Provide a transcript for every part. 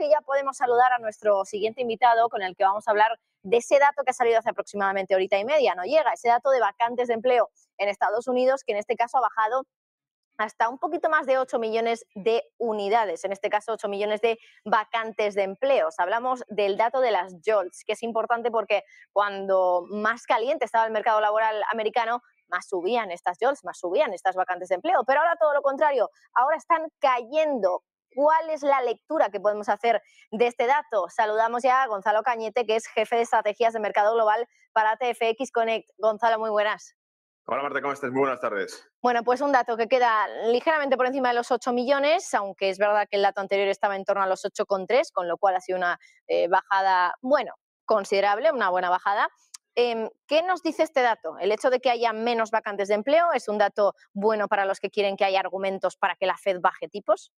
que ya podemos saludar a nuestro siguiente invitado, con el que vamos a hablar de ese dato que ha salido hace aproximadamente horita y media, no llega, ese dato de vacantes de empleo en Estados Unidos, que en este caso ha bajado hasta un poquito más de 8 millones de unidades, en este caso 8 millones de vacantes de empleos. Hablamos del dato de las JOLTS, que es importante porque cuando más caliente estaba el mercado laboral americano, más subían estas JOLTS, más subían estas vacantes de empleo. Pero ahora todo lo contrario, ahora están cayendo. ¿Cuál es la lectura que podemos hacer de este dato? Saludamos ya a Gonzalo Cañete, que es jefe de estrategias de mercado global para TFX Connect. Gonzalo, muy buenas. Hola Marta, ¿cómo estás? Muy buenas tardes. Bueno, pues un dato que queda ligeramente por encima de los 8 millones, aunque es verdad que el dato anterior estaba en torno a los 8,3, con lo cual ha sido una bajada, bueno, considerable, una buena bajada. ¿Qué nos dice este dato? ¿El hecho de que haya menos vacantes de empleo es un dato bueno para los que quieren que haya argumentos para que la Fed baje tipos?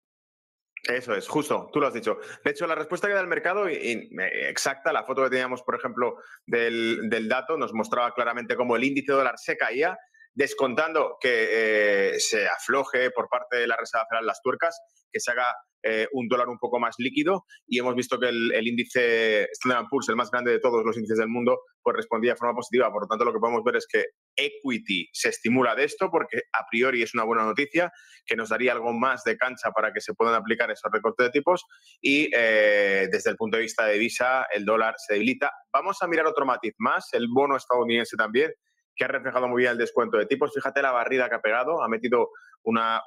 Eso es, justo, tú lo has dicho. De hecho, la respuesta que da el mercado, exacta, la foto que teníamos, por ejemplo, del dato, nos mostraba claramente cómo el índice dólar se caía, descontando que se afloje por parte de la Reserva Federal las tuercas, que se haga un dólar un poco más líquido, y hemos visto que el índice Standard & Poor's, el más grande de todos los índices del mundo, pues respondía de forma positiva. Por lo tanto, lo que podemos ver es que equity se estimula de esto, porque a priori es una buena noticia, que nos daría algo más de cancha para que se puedan aplicar esos recortes de tipos, y desde el punto de vista de divisa, el dólar se debilita. Vamos a mirar otro matiz más, el bono estadounidense también, que ha reflejado muy bien el descuento de tipos. Fíjate la barrida que ha pegado, ha metido una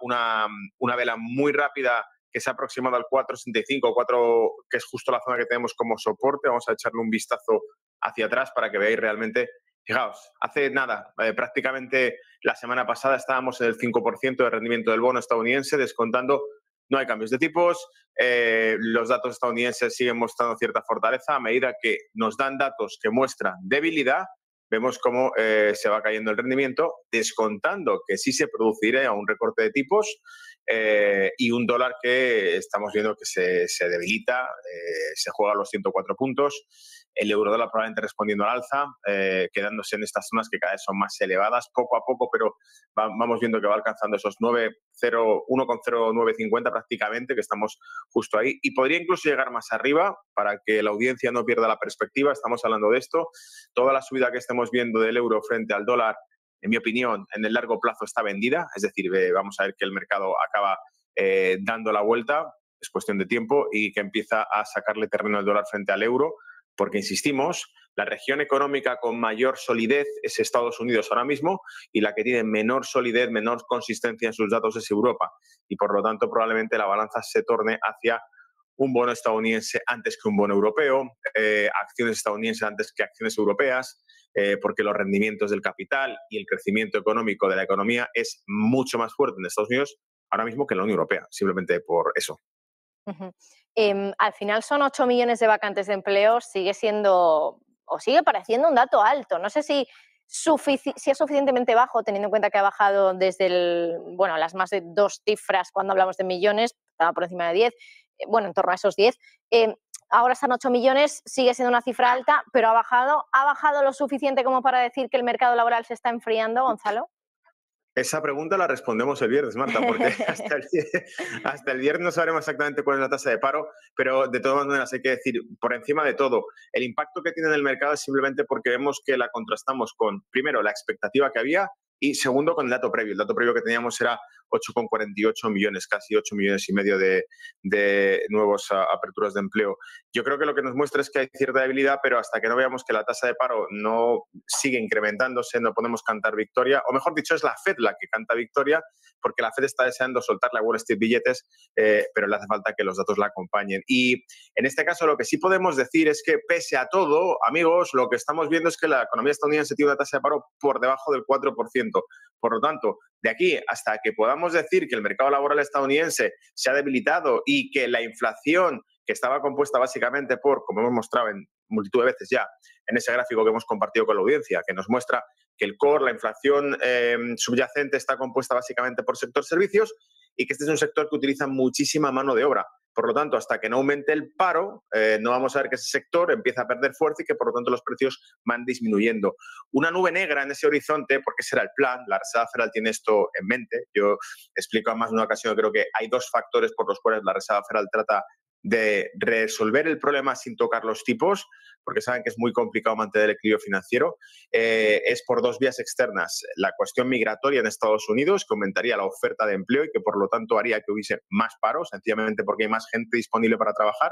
vela muy rápida que se ha aproximado al 4,65, 4, que es justo la zona que tenemos como soporte. Vamos a echarle un vistazo hacia atrás para que veáis realmente. Fijaos, hace nada, prácticamente la semana pasada estábamos en el 5% de rendimiento del bono estadounidense, descontando, no hay cambios de tipos, los datos estadounidenses siguen mostrando cierta fortaleza. A medida que nos dan datos que muestran debilidad, vemos cómo se va cayendo el rendimiento, descontando que sí se produciría un recorte de tipos, y un dólar que estamos viendo que se debilita, se juega a los 104 puntos, el eurodólar probablemente respondiendo al alza, quedándose en estas zonas que cada vez son más elevadas, poco a poco, pero vamos viendo que va alcanzando esos 1,0950 prácticamente, que estamos justo ahí, y podría incluso llegar más arriba para que la audiencia no pierda la perspectiva. Estamos hablando de esto, toda la subida que estemos viendo del euro frente al dólar, en mi opinión, en el largo plazo está vendida, es decir, vamos a ver que el mercado acaba dando la vuelta, es cuestión de tiempo, y que empieza a sacarle terreno al dólar frente al euro, porque, insistimos, la región económica con mayor solidez es Estados Unidos ahora mismo, y la que tiene menor solidez, menor consistencia en sus datos es Europa, y por lo tanto probablemente la balanza se torne hacia un bono estadounidense antes que un bono europeo, acciones estadounidenses antes que acciones europeas, porque los rendimientos del capital y el crecimiento económico de la economía es mucho más fuerte en Estados Unidos ahora mismo que en la Unión Europea, simplemente por eso. Al final son 8 millones de vacantes de empleo, sigue siendo o sigue pareciendo un dato alto. No sé si es suficientemente bajo, teniendo en cuenta que ha bajado desde las más de 2 cifras cuando hablamos de millones, estaba por encima de 10, en torno a esos 10. Ahora están 8 millones, sigue siendo una cifra alta, pero ha bajado lo suficiente como para decir que el mercado laboral se está enfriando, Gonzalo. Esa pregunta la respondemos el viernes, Marta, porque hasta el viernes no sabremos exactamente cuál es la tasa de paro, pero de todas maneras hay que decir, por encima de todo, el impacto que tiene en el mercado es simplemente porque vemos que la contrastamos con, primero, la expectativa que había, y segundo, con el dato previo. El dato previo que teníamos era 8,48 millones, casi 8 millones y medio de nuevas aperturas de empleo. Yo creo que lo que nos muestra es que hay cierta debilidad, pero hasta que no veamos que la tasa de paro no sigue incrementándose, no podemos cantar victoria, o mejor dicho, es la Fed la que canta victoria, porque la Fed está deseando soltarle a Wall Street billetes, pero le hace falta que los datos la acompañen. Y en este caso lo que sí podemos decir es que, pese a todo, amigos, lo que estamos viendo es que la economía estadounidense tiene una tasa de paro por debajo del 4%. Por lo tanto, de aquí hasta que podamos decir que el mercado laboral estadounidense se ha debilitado y que la inflación, que estaba compuesta básicamente por, como hemos mostrado en multitud de veces ya, en ese gráfico que hemos compartido con la audiencia, que nos muestra que el core, la inflación subyacente, está compuesta básicamente por sector servicios, y que este es un sector que utiliza muchísima mano de obra. Por lo tanto, hasta que no aumente el paro, no vamos a ver que ese sector empieza a perder fuerza y que, por lo tanto, los precios van disminuyendo. Una nube negra en ese horizonte, porque será el plan, la Reserva Federal tiene esto en mente. Yo explico en más de una ocasión, creo que hay 2 factores por los cuales la Reserva Federal trata de resolver el problema sin tocar los tipos, porque saben que es muy complicado mantener el equilibrio financiero, es por dos vías externas. La cuestión migratoria en Estados Unidos, que aumentaría la oferta de empleo y que por lo tanto haría que hubiese más paro, sencillamente porque hay más gente disponible para trabajar,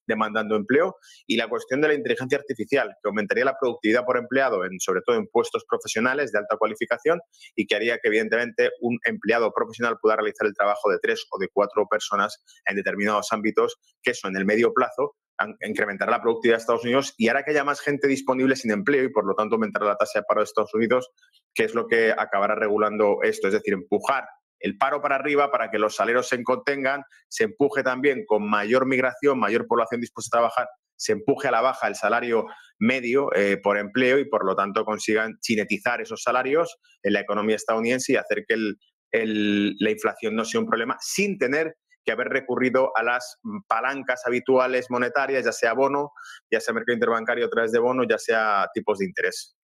demandando empleo, y la cuestión de la inteligencia artificial, que aumentaría la productividad por empleado, sobre todo en puestos profesionales de alta cualificación, y que haría que evidentemente un empleado profesional pueda realizar el trabajo de 3 o de 4 personas en determinados ámbitos, que eso en el medio plazo incrementará la productividad de Estados Unidos y hará que haya más gente disponible sin empleo y por lo tanto aumentará la tasa de paro de Estados Unidos, que es lo que acabará regulando esto, es decir, empujar el paro para arriba para que los salarios se contengan, se empuje también con mayor migración, mayor población dispuesta a trabajar, se empuje a la baja el salario medio por empleo y por lo tanto consigan chinetizar esos salarios en la economía estadounidense y hacer que la inflación no sea un problema sin tener que haber recurrido a las palancas habituales monetarias, ya sea bono, ya sea mercado interbancario a través de bono, ya sea tipos de interés.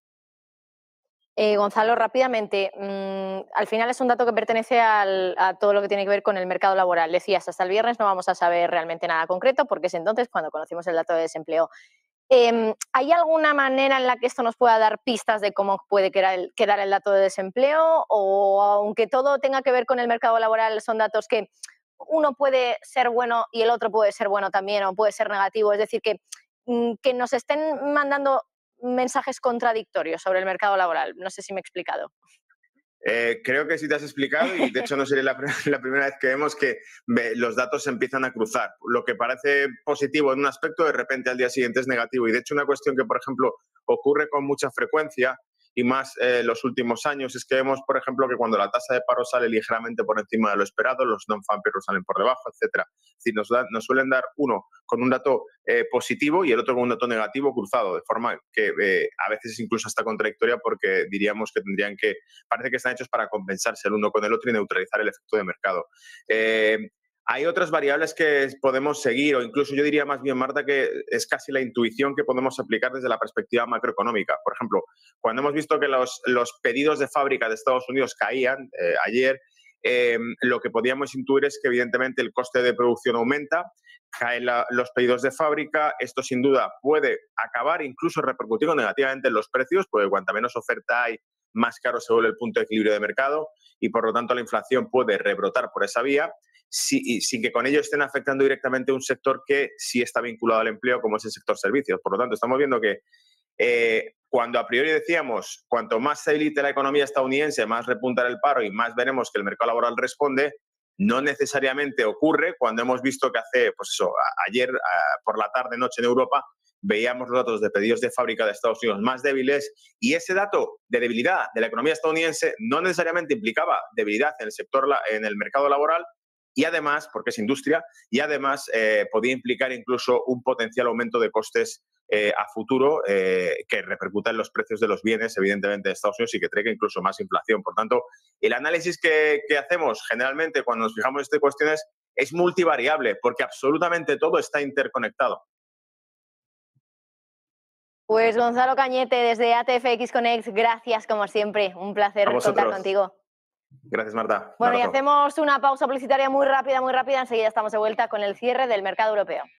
Gonzalo, rápidamente, al final es un dato que pertenece a todo lo que tiene que ver con el mercado laboral. Decías, hasta el viernes no vamos a saber realmente nada concreto porque es entonces cuando conocimos el dato de desempleo. ¿Hay alguna manera en la que esto nos pueda dar pistas de cómo puede quedar el dato de desempleo? O aunque todo tenga que ver con el mercado laboral, son datos que uno puede ser bueno y el otro puede ser bueno también o puede ser negativo. Es decir, que nos estén mandando mensajes contradictorios sobre el mercado laboral. No sé si me he explicado. Creo que sí te has explicado y de hecho no sería la primera vez que vemos que los datos se empiezan a cruzar. Lo que parece positivo en un aspecto, de repente al día siguiente es negativo. Y de hecho una cuestión que, por ejemplo, ocurre con mucha frecuencia y más los últimos años es que vemos, por ejemplo, que cuando la tasa de paro sale ligeramente por encima de lo esperado, los non-farm payrolls salen por debajo, etcétera. Es decir, nos suelen dar uno con un dato positivo y el otro con un dato negativo cruzado, de forma que a veces es incluso hasta contradictoria porque diríamos que parece que están hechos para compensarse el uno con el otro y neutralizar el efecto de mercado. Hay otras variables que podemos seguir, o incluso yo diría más bien, Marta, que es casi la intuición que podemos aplicar desde la perspectiva macroeconómica. Por ejemplo, cuando hemos visto que los pedidos de fábrica de Estados Unidos caían ayer, lo que podíamos intuir es que evidentemente el coste de producción aumenta, caen los pedidos de fábrica, esto sin duda puede acabar incluso repercutiendo negativamente en los precios, porque cuanta menos oferta hay, más caro se vuelve el punto de equilibrio de mercado y por lo tanto la inflación puede rebrotar por esa vía sin que con ello estén afectando directamente a un sector que sí está vinculado al empleo como es el sector servicios. Por lo tanto, estamos viendo que cuando a priori decíamos cuanto más se debilite la economía estadounidense, más repuntará el paro y más veremos que el mercado laboral responde, no necesariamente ocurre cuando hemos visto que ayer por la tarde, noche en Europa, veíamos los datos de pedidos de fábrica de Estados Unidos más débiles y ese dato de debilidad de la economía estadounidense no necesariamente implicaba debilidad en el sector, en el mercado laboral y además, porque es industria, y además podía implicar incluso un potencial aumento de costes a futuro que repercuta en los precios de los bienes, evidentemente, de Estados Unidos y que traiga incluso más inflación. Por tanto, el análisis que hacemos generalmente cuando nos fijamos en estas cuestiones es multivariable porque absolutamente todo está interconectado. Pues Gonzalo Cañete, desde ATFX Connect, gracias como siempre. Un placer contar contigo. Gracias, Marta. Bueno, y hacemos una pausa publicitaria muy rápida. Enseguida estamos de vuelta con el cierre del mercado europeo.